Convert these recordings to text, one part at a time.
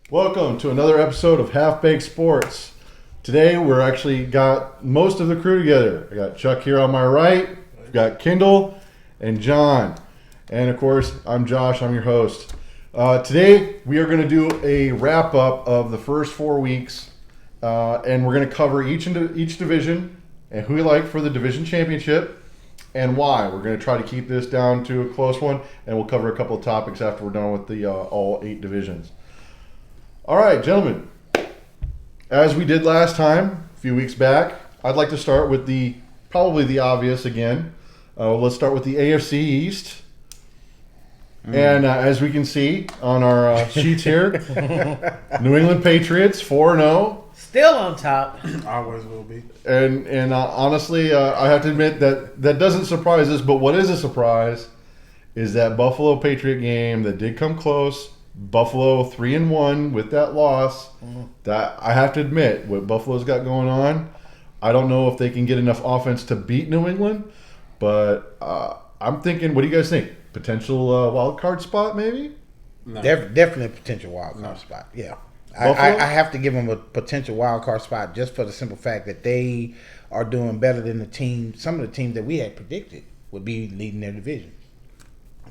Welcome to another episode of Half Baked Sports. Today we're actually got most of the crew together. I got Chuck here on my right, we've got Kendall and John, and of course I'm Josh, I'm your host. Today we are going to do a wrap up of the first 4 weeks, and we're going to cover each division and who we like for the division championship and why. We're going to try to keep this down to a close one, and we'll cover a couple of topics after we're done with the all 8 divisions. All right, gentlemen, as we did last time, a few weeks back, I'd like to start with probably the obvious again. Let's start with the AFC East. And as we can see on our sheets here, New England Patriots 4-0. Still on top. Always will be. And honestly, I have to admit that doesn't surprise us, but what is a surprise is that Buffalo Patriot game that did come close. Buffalo 3-1 with that loss. That I have to admit, what Buffalo's got going on, I don't know if they can get enough offense to beat New England, but I'm thinking, what do you guys think? Potential wild card spot, maybe? No. Definitely a potential wild card spot. Yeah, I have to give them a potential wild card spot just for the simple fact that they are doing better than some of the teams that we had predicted would be leading their division.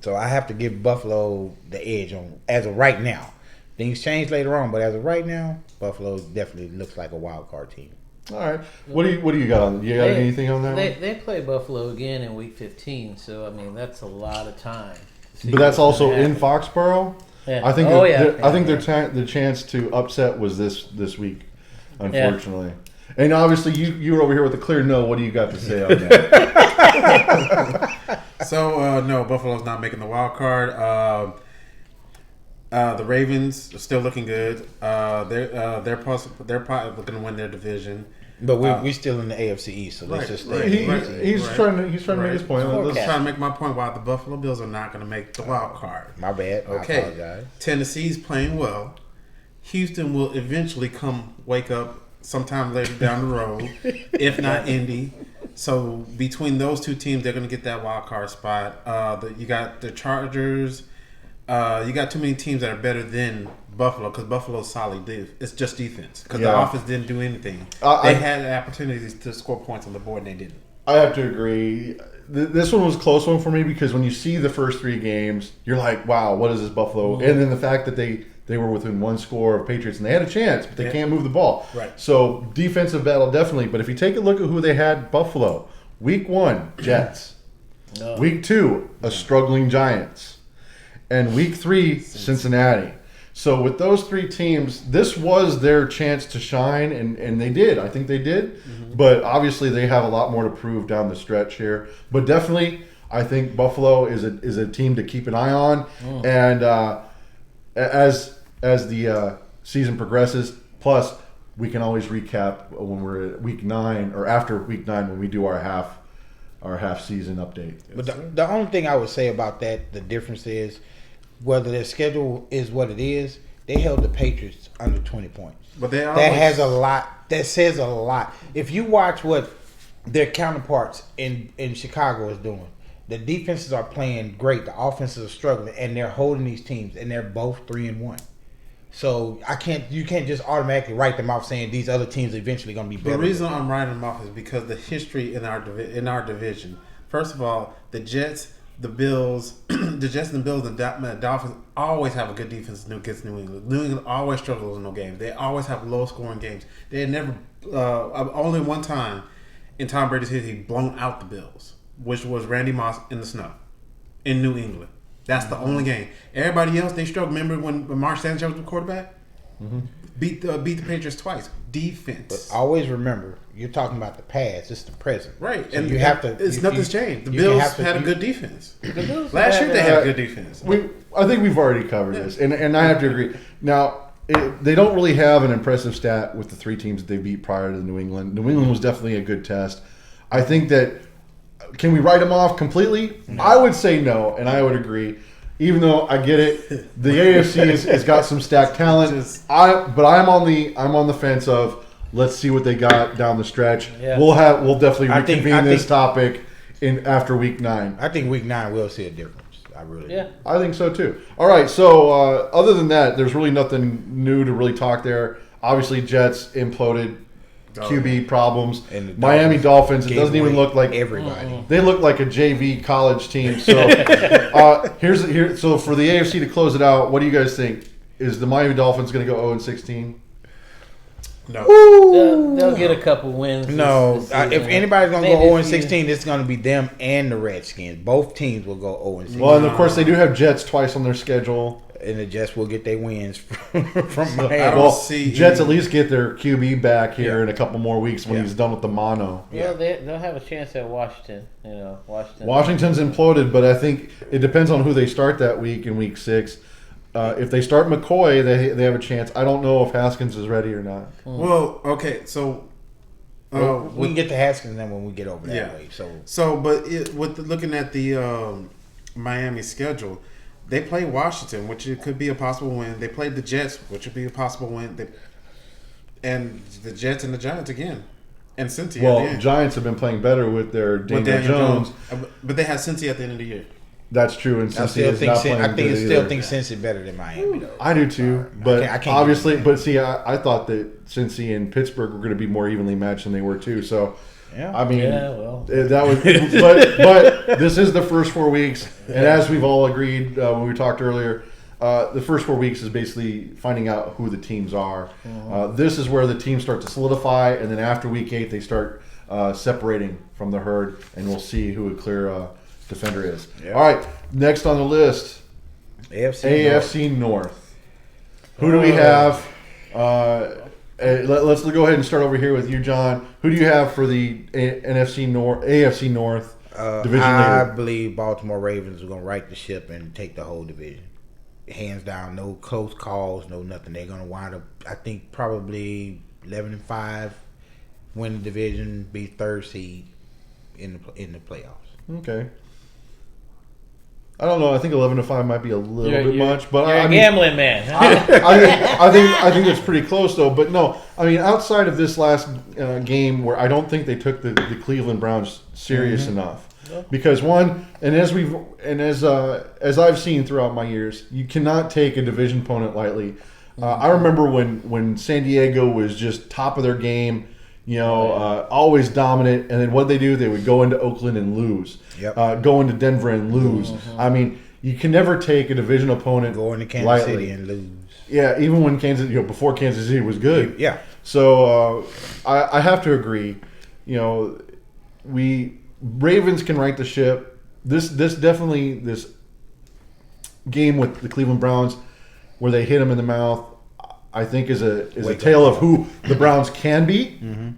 So I have to give Buffalo the edge on as of right now. Things change later on, but as of right now, Buffalo definitely looks like a wild card team. All right. What do you got on? You got anything on that? They play Buffalo again in Week 15, so I mean that's a lot of time. But that's also in Foxborough. Yeah. I think. I think their chance to upset was this week, unfortunately. Yeah. And obviously, you were over here with a clear no. What do you got to say on that? So no, Buffalo's not making the wild card. The Ravens are still looking good. They're probably looking to win their division. But we're still in the AFC East, so let's just stay. He's trying to make his point. I'm trying to make my point why the Buffalo Bills are not going to make the wild card. My bad. Okay. I apologize. Tennessee's playing well. Houston will eventually wake up sometime later down the road, if not Indy. So between those two teams, they're going to get that wild card spot. You got the Chargers. You got too many teams that are better than Buffalo because Buffalo's solid. It's just defense because the offense didn't do anything. They had opportunities to score points on the board and they didn't. I have to agree. This one was a close one for me because when you see the first 3 games, you're like, wow, what is this Buffalo? And then the fact that they were within 1 score of Patriots and they had a chance, but they can't move the ball. Right. So defensive battle definitely. But if you take a look at who they had, Buffalo, Week 1, Jets. Week 2, a struggling Giants. And Week 3, Cincinnati. So with those 3 teams, this was their chance to shine, and they did. I think they did. Mm-hmm. But obviously they have a lot more to prove down the stretch here. But definitely, I think Buffalo is a team to keep an eye on. And as the season progresses, plus we can always recap when we're at Week 9 or after Week 9 when we do our half season update. But the only thing I would say about that, the difference is whether their schedule is what it is, they held the Patriots under 20 points. But that has a lot. That says a lot. If you watch what their counterparts in Chicago is doing, the defenses are playing great. The offenses are struggling, and they're holding these teams, and they're both 3-1. So you can't just automatically write them off saying these other teams are eventually going to be better. The reason I'm writing them off is because the history in our division. First of all, the Jets, the Bills, and the Dolphins always have a good defense against New England. New England always struggles in no games. They always have low-scoring games. They had never only one time in Tom Brady's history blown out the Bills, which was Randy Moss in the snow in New England. That's the only game. Everybody else, they struggled. Remember when Mark Sanchez was the quarterback? Mm-hmm. Beat the Patriots twice. Defense. But always remember, you're talking about the past. It's the present. Right. So and you have to. Nothing's changed. The Bills had a good defense. Last year they had a good defense. I think we've already covered this, and I have to agree. Now, they don't really have an impressive stat with the 3 teams that they beat prior to New England. New England was definitely a good test. I think that, can we write them off completely? No. I would say no, and I would agree. Even though I get it, the AFC has got some stacked talent. But I'm on the fence of let's see what they got down the stretch. Yeah. We'll definitely reconvene this topic after Week 9. I think Week 9 we'll see a difference. really Yeah. do. I think so too. All right, so other than that, there's really nothing new to really talk there. Obviously, Jets imploded, QB problems. And the Miami Dolphins. It gave doesn't even away look like everybody. They look like a JV college team. So So for the AFC to close it out, what do you guys think? Is the Miami Dolphins going to go 0-16? No. They'll get a couple wins. No, this if season. anybody's going to Maybe go if 0-16, it's going to be them and the Redskins. Both teams will go 0-16. Well, and of course they do have Jets twice on their schedule. And the Jets will get their wins from I Miami. don't Well, see Jets any- at least get their QB back here Yeah. in a couple more weeks when Yeah. he's done with the mono. Well, they'll have a chance at Washington. Washington. Washington's imploded, but I think it depends on who they start that week in week 6. If they start McCoy, they have a chance. I don't know if Haskins is ready or not. Well, okay, so We can get to Haskins then when we get over that Yeah. way. looking at the Miami schedule, they play Washington, which it could be a possible win. They played the Jets, which would be a possible win. And the Jets and the Giants again, and Cincy. at the Well, end. Giants have been playing better with their With Daniel Jones. But they had Cincy at the end of the year. That's true, and I since he still is think not playing I think good it still either. think Cincy better than Miami though. I do too, but I can't obviously, get it. but see, I thought that Cincy and Pittsburgh were going to be more evenly matched than they were too. So, Yeah. I mean, Yeah, well. that was, but this is the first 4 weeks, and as we've all agreed when we talked earlier, the first 4 weeks is basically finding out who the teams are. This is where the teams start to solidify, and then after week 8, they start separating from the herd, and we'll see who a clear defender is. Yeah. All right, next on the list. AFC North. Who do we have? Let's go ahead and start over here with you, John. Who do you have for the AFC North division I leader? believe Baltimore Ravens are going to right the ship and take the whole division. Hands down, no close calls, no nothing. They're going to wind up, I think, probably 11-5, win the division, be third seed in the playoffs. Okay. I don't know. I think 11-5 might be a little bit much, but You're I a mean, gambling man. I think it's pretty close though. But no, I mean, outside of this last game, where I don't think they took the Cleveland Browns serious enough, because one, and as I've seen throughout my years, you cannot take a division opponent lightly. I remember when San Diego was just top of their game, always dominant, and then what they do, they would go into Oakland and lose. Yep. Go into Denver and lose. I mean, you can never take a division opponent Go into Kansas lightly. City and lose. Yeah, even when before Kansas City was good. Yeah. So I have to agree. Ravens can right the ship. This game with the Cleveland Browns, where they hit them in the mouth, I think is a tale of who the Browns can be. Mm-hmm.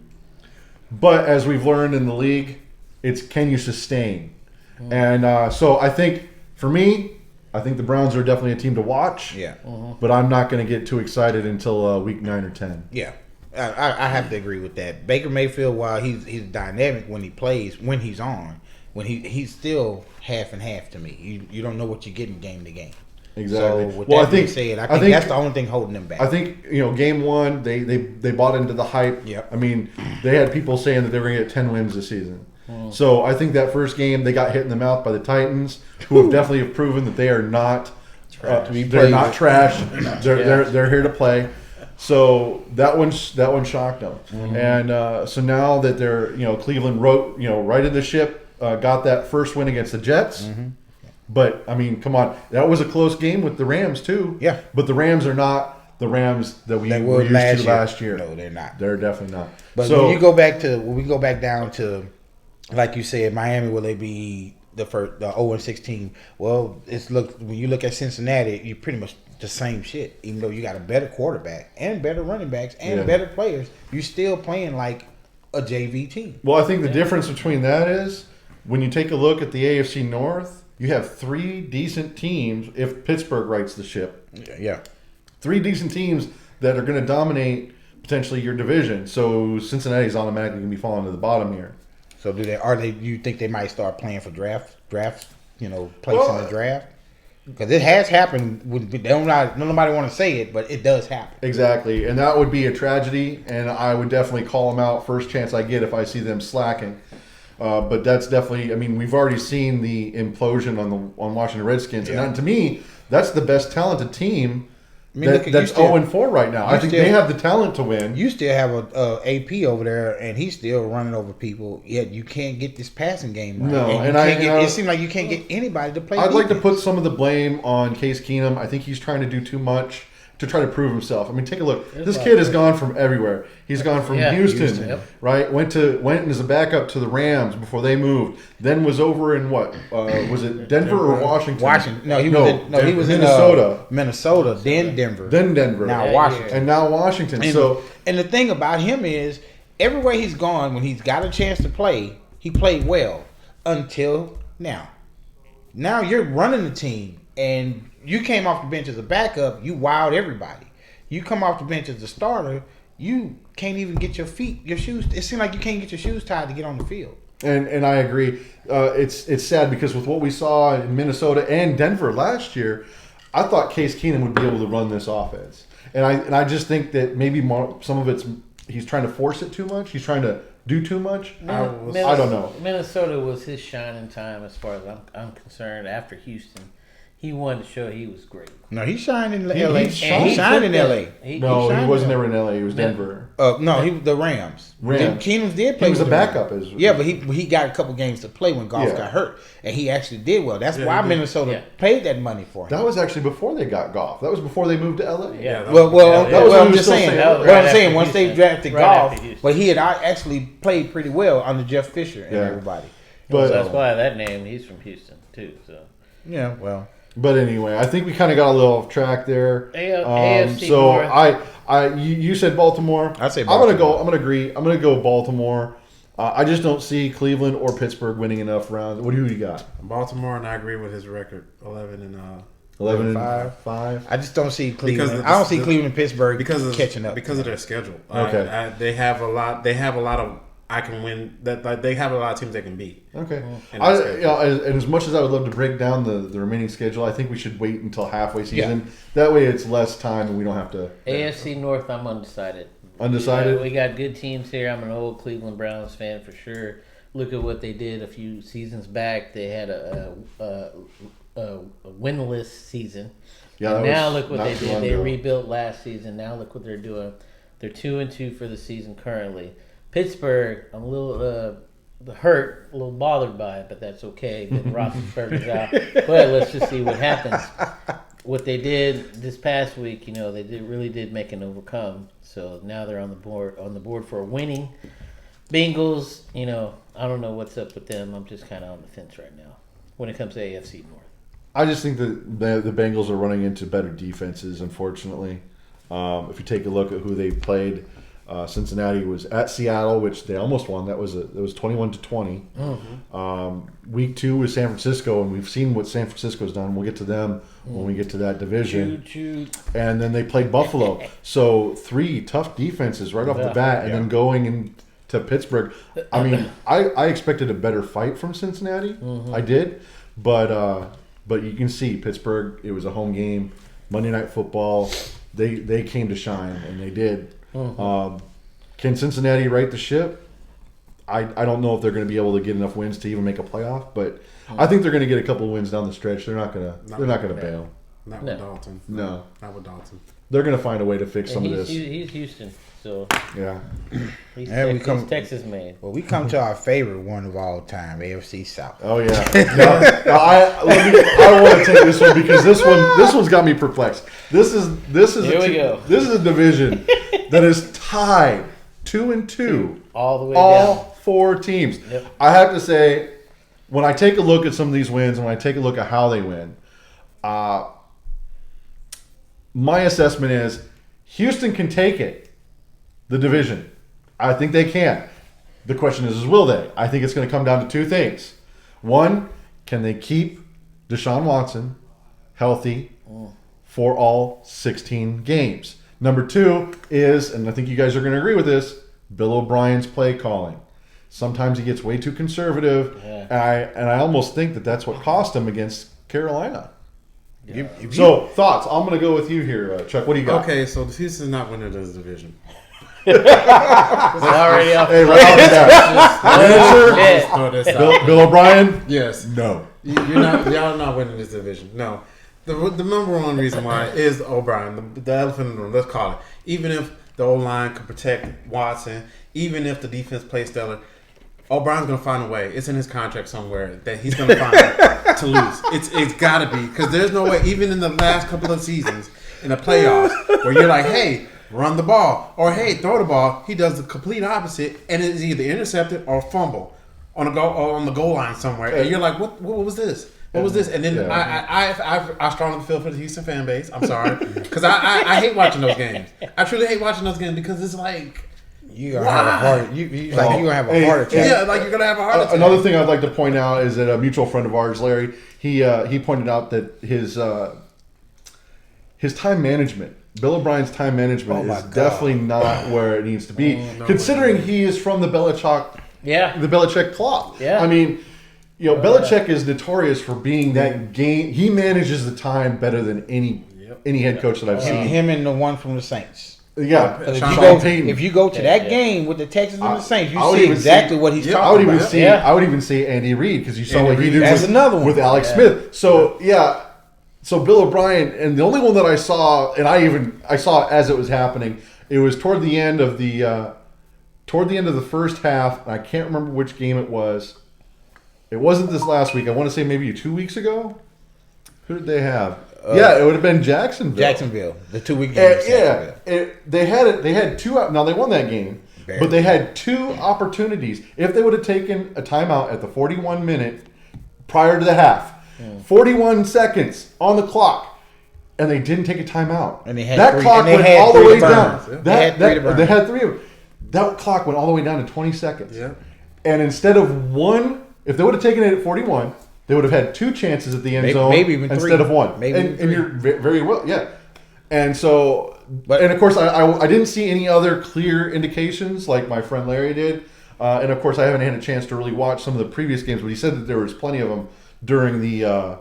But as we've learned in the league, it's can you sustain? Mm-hmm. And so I think for me, I think the Browns are definitely a team to watch. Yeah. But I'm not going to get too excited until week 9 or 10. Yeah. I have to agree with that. Baker Mayfield, while he's dynamic when he plays, when he's on, he's still half and half to me. You don't know what you're getting game to game. Exactly. So with Well, that being said, I think that's the only thing holding them back. I think game 1 they bought into the hype. Yep. I mean, they had people saying that they were going to get 10 wins this season. So I think that first game they got hit in the mouth by the Titans, who have definitely proven that they are not they're not trash. They're here to play. So that one shocked them, and so now that they're Cleveland righted the ship, got that first win against the Jets. But I mean, come on, that was a close game with the Rams too. Yeah, but the Rams are not the Rams that we were used to last year. No, they're not. They're definitely not. But so, when we go back down to, like you said, Miami, will they be the 0-16? Well, when you look at Cincinnati, you pretty much the same shit. Even though you got a better quarterback and better running backs and better players, you still playing like a JV team. Well, I think the difference between that is when you take a look at the AFC North, you have 3 decent teams if Pittsburgh rights the ship. Yeah. 3 decent teams that are going to dominate potentially your division. So Cincinnati's automatically going to be falling to the bottom here. So you think they might start playing for drafts, place in the draft? Because it has happened. Nobody want to say it, but it does happen. Exactly, and that would be a tragedy, and I would definitely call them out first chance I get if I see them slacking. But that's definitely. I mean, we've already seen the implosion on Washington Redskins, and to me, that's the best talented team. I mean, that's 0-4 right now. I think they have the talent to win. You still have a AP over there, and he's still running over people. Yet you can't get this passing game right. No, it seems like you can't get anybody to play. I'd defense. like to put some of the blame on Case Keenum. I think he's trying to do too much to try to prove himself. I mean, take a look. This kid has gone from everywhere. He's gone from Houston, right? Went as a backup to the Rams before they moved. Then was over in what? Was it Denver or Washington? Washington. No, he was in Minnesota. Minnesota, then Denver. Then Denver. Now Washington. And now Washington. And the thing about him is, everywhere he's gone, when he's got a chance to play, he played well until now. Now you're running the team, and you came off the bench as a backup, you wowed everybody. You come off the bench as a starter, you can't even get your shoes. It seems like you can't get your shoes tied to get on the field. And I agree. It's sad because with what we saw in Minnesota and Denver last year, I thought Case Keenum would be able to run this offense. And I just think that maybe some of it's he's trying to force it too much. He's trying to do too much. I don't know. Minnesota was his shining time as far as I'm concerned. After Houston, he wanted to show he was great. No, he shined in L.A. He shined in L.A. He wasn't ever in L.A. He was Denver. He was the Rams. Keenum did play. He was a backup. But he got a couple games to play when Goff got hurt, and he actually did well. That's why Minnesota paid that money for him. That was actually before they got Goff. That was before they moved to L.A. Yeah. I'm just saying once they drafted Goff, but he had actually played pretty well under Jeff Fisher and everybody. But that's why that name. He's from Houston too. So yeah, well. But anyway, I think we kind of got a little off track there. AFC so North. You said Baltimore. I'd say Baltimore. I'm gonna agree. I'm gonna go Baltimore. I just don't see Cleveland or Pittsburgh winning enough rounds. Who do you got? Baltimore, and I agree with his record, 11-5. I just don't see Cleveland. I don't see Cleveland and Pittsburgh catching up because of their schedule. Okay, they have a lot. They have a lot of. I can win. That they have a lot of teams they can beat. Okay. And as much as I would love to break down the remaining schedule, I think we should wait until halfway season. Yeah. That way, it's less time and we don't have to. AFC North, I'm undecided. Undecided. We got good teams here. I'm an old Cleveland Browns fan for sure. Look at what they did a few seasons back. They had a winless season. Yeah. And now look what they did. They rebuilt last season. Now look what they're doing. They're 2-2 for the season currently. Pittsburgh, I'm a little hurt, a little bothered by it, but that's okay. Then Roethlisberger's out. But let's just see what happens. What they did this past week, they really did make an overcome. So now they're on the board for a winning. Bengals, I don't know what's up with them. I'm just kind of on the fence right now when it comes to AFC North. I just think that the Bengals are running into better defenses, unfortunately. If you take a look at who they played. Cincinnati was at Seattle, which they almost won. That was 21-20. Mm-hmm. Week 2 was San Francisco, and we've seen what San Francisco's done. We'll get to them when we get to that division. And then they played Buffalo. So 3 tough defenses right off the bat, and then going into Pittsburgh. I mean, I expected a better fight from Cincinnati. Mm-hmm. I did, but you can see Pittsburgh. It was a home game, Monday Night Football. They came to shine, and they did. Mm-hmm. Can Cincinnati right the ship? I don't know if they're going to be able to get enough wins to even make a playoff, but I think they're going to get a couple of wins down the stretch. They're not going to bail. Not with Dalton. No, not with Dalton. They're going to find a way to fix some of this. He's Houston, so yeah. He's Texas man. Well, we come to our favorite one of all time, AFC South. Oh yeah. I want to take this one because this one's got me perplexed. This is a division that is tied 2-2 all the way all down. 4 teams. Yep. I have to say, when I take a look at some of these wins and when I take a look at how they win, my assessment is Houston can take it, the division. I think they can. The question is will they? I think it's going to come down to 2 things. One, can they keep Deshaun Watson healthy for all 16 games? Number 2 is, and I think you guys are going to agree with this, Bill O'Brien's play calling. Sometimes he gets way too conservative, and I almost think that that's what cost him against Carolina. Yeah. So, thoughts? I'm going to go with you here, Chuck. What do you got? Okay, so the Houston's not winning this division. already off. Hey, Bill O'Brien? Yes. No. Y'all not winning this division. No. The number one reason why is O'Brien, the elephant in the room, let's call it. Even if the O-line could protect Watson, even if the defense plays stellar, O'Brien's going to find a way. It's in his contract somewhere that he's going to find to lose. It's got to be. Because there's no way, even in the last couple of seasons, in the playoffs, where you're like, hey, run the ball, or hey, throw the ball, he does the complete opposite, and it's either intercepted or fumble on the goal line somewhere. And you're like, what was this? What was this? And then I strongly feel for the Houston fan base. I'm sorry. Because I hate watching those games. I truly hate watching those games because it's like, you're gonna have a heart. You're gonna have a heart attack. Yeah, like you're gonna have a heart attack. Another thing I'd like to point out is that a mutual friend of ours, Larry, he pointed out that his time management, Bill O'Brien's time management, is definitely not where it needs to be. Considering he is from the Belichick club. Yeah. I mean, Belichick is notorious for being that game. He manages the time better than any head coach that I've seen. Him and the one from the Saints. Yeah, if you go to that game with the Texans and the Saints, you see exactly what he's talking about. I would even see Andy Reid because you saw what he did with Alex Smith. So so Bill O'Brien, and the only one that I saw, and I saw it as it was happening. It was toward the end of the first half. And I can't remember which game it was. It wasn't this last week. I want to say maybe 2 weeks ago. Who did they have? It would have been Jacksonville. The 2 week game. They had two. Now they won that game, but they had two opportunities. If they would have taken a timeout at the 41 minute prior to the half, 41 seconds on the clock, and they didn't take a timeout, and they had that clock went all the way down. They had three of them. That clock went all the way down to 20 seconds. Yeah. And instead of one, if they would have taken it at 41. They would have had two chances at the end zone instead of one. And you're very well, yeah. And so, and of course, I didn't see any other clear indications like my friend Larry did. And of course, I haven't had a chance to really watch some of the previous games, but he said that there was plenty of them during the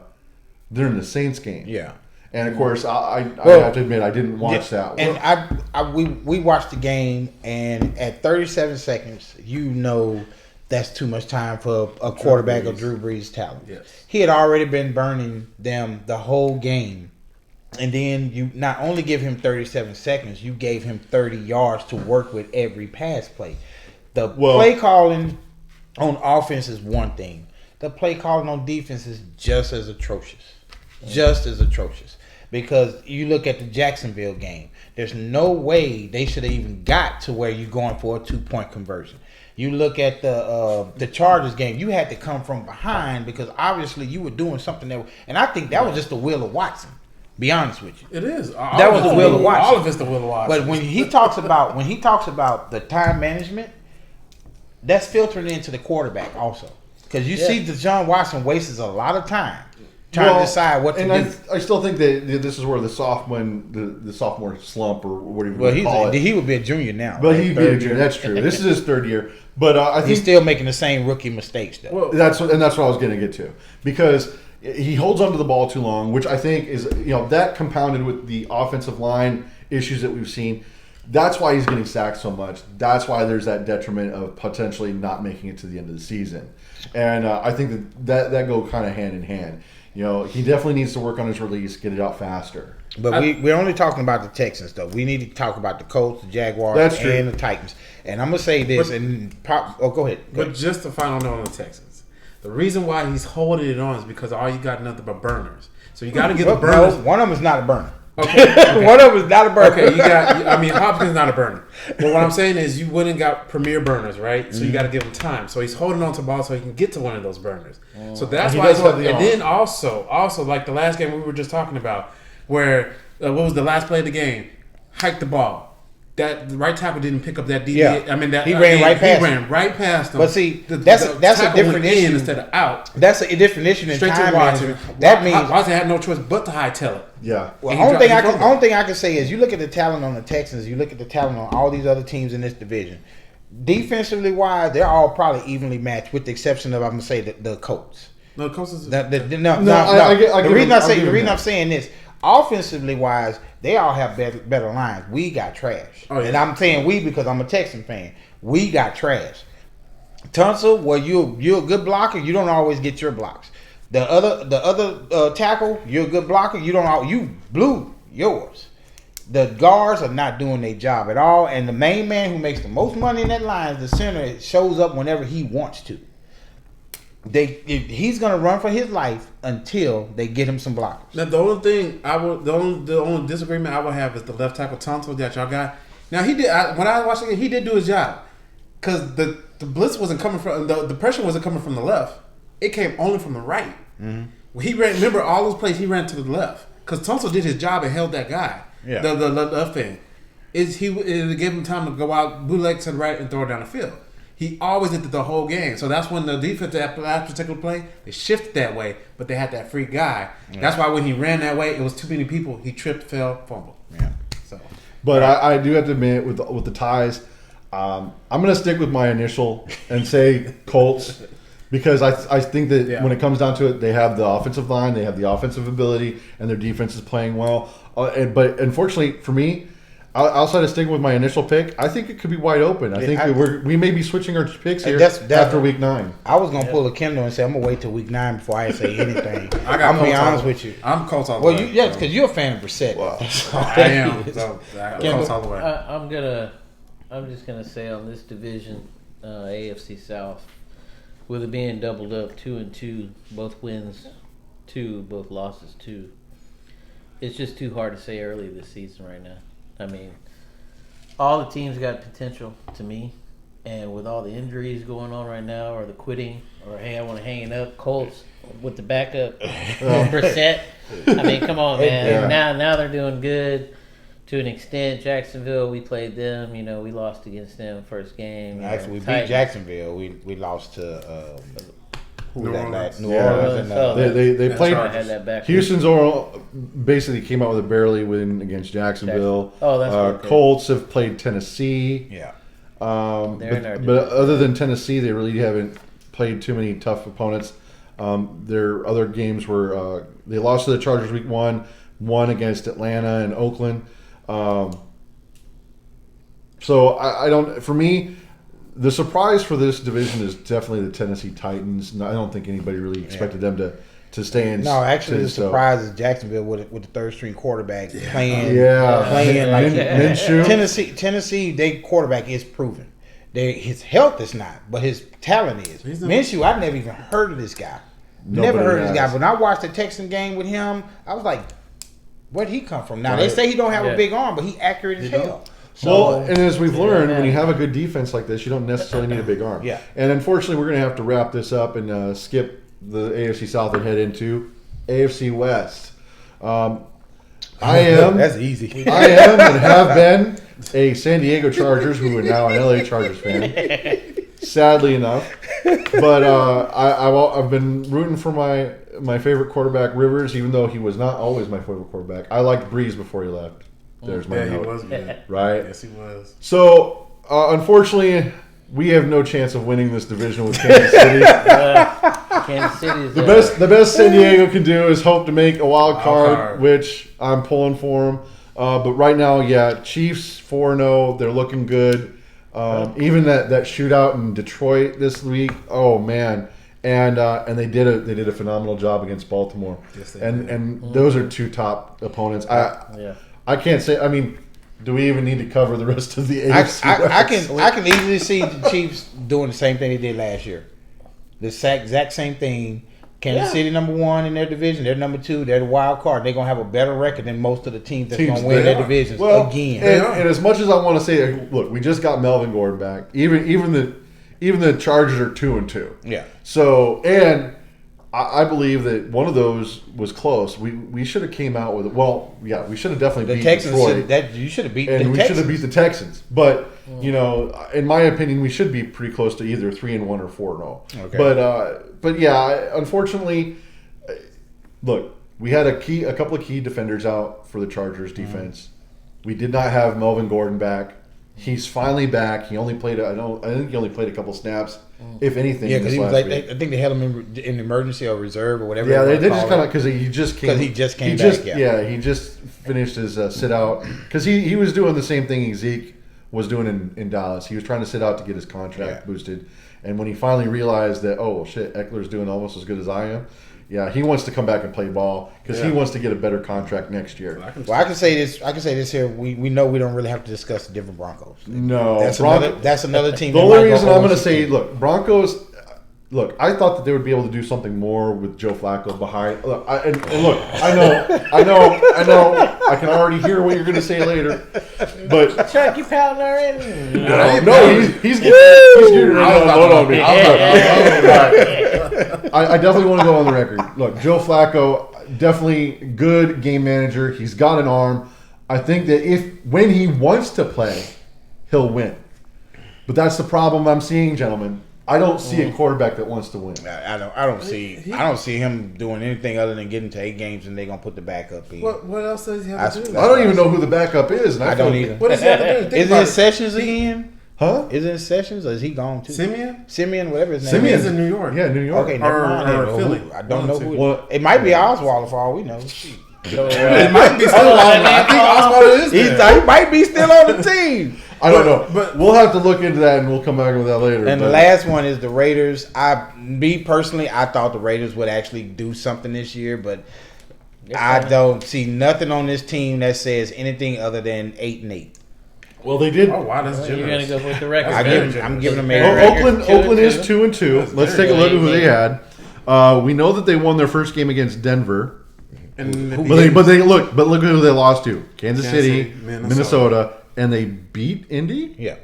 Saints game. Yeah. And of course, I have to admit, I didn't watch that. And we watched the game, and at 37 seconds, that's too much time for a quarterback of Drew Brees' talent. Yes. He had already been burning them the whole game. And then you not only give him 37 seconds, you gave him 30 yards to work with every pass play. The play calling on offense is one thing. The play calling on defense is just as atrocious. Just as atrocious. Because you look at the Jacksonville game, there's no way they should have even got to where you're going for a 2-point conversion. You look at the Chargers game, you had to come from behind because obviously you were doing something and I think that was just the will of Watson. Be honest with you. It is. That was the will of Watson. All of it's the will of Watson. But when he talks about the time management, that's filtering into the quarterback also. Because you see Deshaun Watson wastes a lot of time trying to decide what to do. I still think that this is where the sophomore slump or whatever you call it. He would be a junior now. But he'd be a junior. That's true. This is his third year. But I think he's still making the same rookie mistakes though. Well, that's what I was going to get to, because he holds onto the ball too long, which I think is that compounded with the offensive line issues that we've seen. That's why he's getting sacked so much. That's why there's that detriment of potentially not making it to the end of the season. And I think that go kind of hand in hand. He definitely needs to work on his release, get it out faster. But we're only talking about the Texans, though. We need to talk about the Colts, the Jaguars, and the Titans. And I'm going to say this. Go ahead. But just a final note on the Texans. The reason why he's holding it on is because all you got nothing but burners. So you got to get the burners. No, one of them is not a burner. Okay. One of them is not a burner. Okay, Hopkins not a burner. But what I'm saying is you went and got premier burners, right? So you got to give him time. So he's holding on to the ball so he can get to one of those burners. So that's why he's holding. And then also like the last game we were just talking about, where what was the last play of the game? Hike the ball. That the right tackle didn't pick up that DB. Yeah. He ran right past him. But see, that's a different issue instead of out. That's a different issue in Straight time to Watson. That means Watson had no choice but to hightail it. Yeah. Well, only thing I can say is you look at the talent on the Texans, you look at the talent on all these other teams in this division. Defensively wise, they're all probably evenly matched, with the exception of I'm gonna say the Colts. No, the Colts is the reason I'm saying this. offensively wise, they all have better lines. We got trash. Oh, yeah. And I'm saying we because I'm a Texan fan. We got trash. Tunsil, well, you're a good blocker. You don't always get your blocks. The other tackle, you're a good blocker. You blew yours. The guards are not doing their job at all. And the main man who makes the most money in that line, the center, shows up whenever he wants to. He's gonna run for his life until they get him some blockers. Now the only disagreement I would have is the left tackle Tunsil that y'all got. Now when I watched it, he did do his job because the blitz wasn't coming from the pressure wasn't coming from the left. It came only from the right. Mm-hmm. He ran. Remember all those plays he ran to the left because Tunsil did his job and held that guy. Yeah. The left thing it gave him time to go out bootleg to the right and throw it down the field. He always did the whole game. So that's when the defense, that particular play, they shifted that way, but they had that free guy. Yeah. That's why when he ran that way, it was too many people. He tripped, fell, fumbled. Yeah. So, but I do have to admit, with the ties, I'm going to stick with my initial and say Colts because I think that when it comes down to it, they have the offensive line, they have the offensive ability, and their defense is playing well. But unfortunately for me, outside of sticking with my initial pick, I think it could be wide open. I think we may be switching our picks here after week 9. I was going to pull a Kendall and say, I'm going to wait till week 9 before I say anything. I'm going to be honest with you. I'm Colts all the way. Well, because you're a fan of Brissett. Well, I am. So, Colts all the way. I'm just going to say on this division, AFC South, with it being doubled up 2-2, both wins 2, both losses 2, it's just too hard to say early this season right now. I mean, all the teams got potential to me, and with all the injuries going on right now, or the quitting, or hey, I want to hang it up, Colts with the backup, Brissett. I mean, come on, man. Yeah. Now they're doing good to an extent. Jacksonville, we played them. We lost against them first game. Actually, we beat Jacksonville. We lost to New Orleans. New Orleans. They played. Houston's basically came out with a barely win against Jacksonville. Oh, that's Colts have played Tennessee. Yeah. But other than Tennessee, they really haven't played too many tough opponents. Their other games were they lost to the Chargers week 1, won against Atlanta and Oakland. So I don't. For me, the surprise for this division is definitely the Tennessee Titans. I don't think anybody really expected them to stay in. No, actually, the surprise is Jacksonville with the third string quarterback playing like Minshew. Tennessee, their quarterback is proven. His health is not, but his talent is. Minshew, I've never even heard of this guy. Never heard of this guy. When I watched the Texan game with him, I was like, where'd he come from? Now, they say he don't have a big arm, but he accurate as hell. So, and as we've learned, when you have a good defense like this, you don't necessarily need a big arm. Yeah. And unfortunately, we're going to have to wrap this up and skip the AFC South and head into AFC West. I am. That's easy. I am and have been a San Diego Chargers, who are now an LA Chargers fan. Sadly enough, but I've been rooting for my favorite quarterback, Rivers, even though he was not always my favorite quarterback. I liked Breeze before he left. There's my note. He was good. Right? Yes, he was. So, unfortunately, we have no chance of winning this division with Kansas City. Kansas City is the best San Diego can do is hope to make a wild card, which I'm pulling for them. But right now, Chiefs 4-0. They're looking good. Even that shootout in Detroit this week. Oh man. And they did a phenomenal job against Baltimore. Yes, they did. And those are two top opponents. I can't say. I mean, do we even need to cover the rest of the AFC? I can easily see the Chiefs doing the same thing they did last year. The exact same thing. Kansas City number 1 in their division. They're number 2. They're the wild card. They're gonna have a better record than most of the teams that's gonna win their divisions again. And as much as I want to say, look, we just got Melvin Gordon back. Even the Chargers are 2-2. Yeah. So and I believe that one of those was close. We should have came out with we should have definitely beat Detroit. You should have beat and the we Texans. should have beat the Texans. But in my opinion, we should be pretty close to either 3-1 or 4-0. Okay. But unfortunately, look, we had a couple of key defenders out for the Chargers defense. We did not have Melvin Gordon back. He's finally back. He only played. I think he only played a couple snaps, if anything. Yeah, because he was like, I think they held him in emergency or reserve or whatever. Yeah, they just kind of because he just came. Because he just came back. He just finished his sit out because he was doing the same thing Zeke was doing in Dallas. He was trying to sit out to get his contract boosted, and when he finally realized that, oh shit, Eckler's doing almost as good as I am. Yeah, he wants to come back and play ball because he wants to get a better contract next year. Well, I can say this here. We know we don't really have to discuss the Denver Broncos. No, that's another team. The only reason I'm going to say, look, Broncos. Look, I thought that they would be able to do something more with Joe Flacco behind. Look, I know. I can already hear what you're going to say later. But Chuck, you pouting already? No, he's getting ready to unload on me. I definitely want to go on the record. Look, Joe Flacco, definitely good game manager. He's got an arm. I think that when he wants to play, he'll win. But that's the problem I'm seeing, gentlemen. I don't see a quarterback that wants to win. I don't see him doing anything other than getting to 8 games and they're gonna put the backup in. What else does he have to do? I don't even know who the backup is. And I don't either. What does he have to do? Is it Sessions again? Huh? Is it Sessions or is he gone too? Simeon, whatever his name Simeon's is. in New York. Yeah, New York. Okay, never mind. Or Philly. I don't know who. Well, it might be Osweiler for all we know. It might be still on. I think Osweiler is there. He might be still on the team. I don't know, but we'll have to look into that and we'll come back with that later. And the last one is the Raiders. Personally, I thought the Raiders would actually do something this year, but I don't see nothing on this team that says anything other than 8-8. Well, they did. Oh wow, that's generous. You're gonna go with the record. I'm giving them a record. Oakland is 2-2. Let's take a look at who they had. We know that they won their first game against Denver, but look at who they lost to: Kansas City, Minnesota. And they beat Indy? Yeah.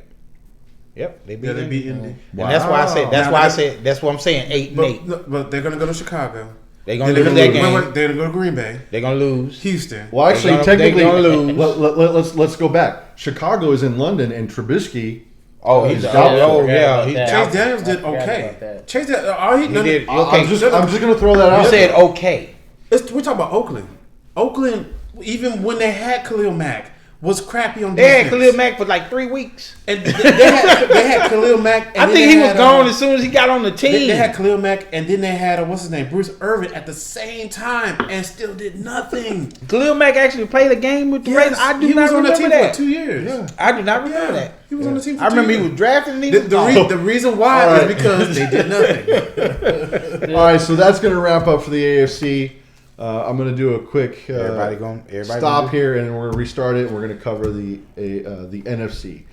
Yep. They beat Indy. Wow. And that's why I say that's what I'm saying, 8-8. But they're gonna go to Chicago. They're gonna lose that game. They're gonna go to Green Bay. They're gonna lose. Houston. Well, actually, technically, they're gonna lose. Let's go back. Chicago is in London, and Trubisky. He's Chase Daniels did okay. Chase Daniels, he did okay. I'm just gonna throw that out. You said okay. We're talking about Oakland. Oakland, even when they had Khalil Mack, was crappy on defense. They had Khalil Mack for like 3 weeks. And they had Khalil Mack. And I think he was gone as soon as he got on the team. They had Khalil Mack, and then they had, Bruce Irvin at the same time, and still did nothing. Khalil Mack actually played a game with the Raiders. I do not remember that. He was on the team for 2 years. Yeah. I do not remember that. He was on the team for 2 years. I remember he was drafted and he was the reason why is because they did nothing. All right, so that's going to wrap up for the AFC. I'm going to do a quick stop here, and we're going to restart it. And we're going to cover the NFC.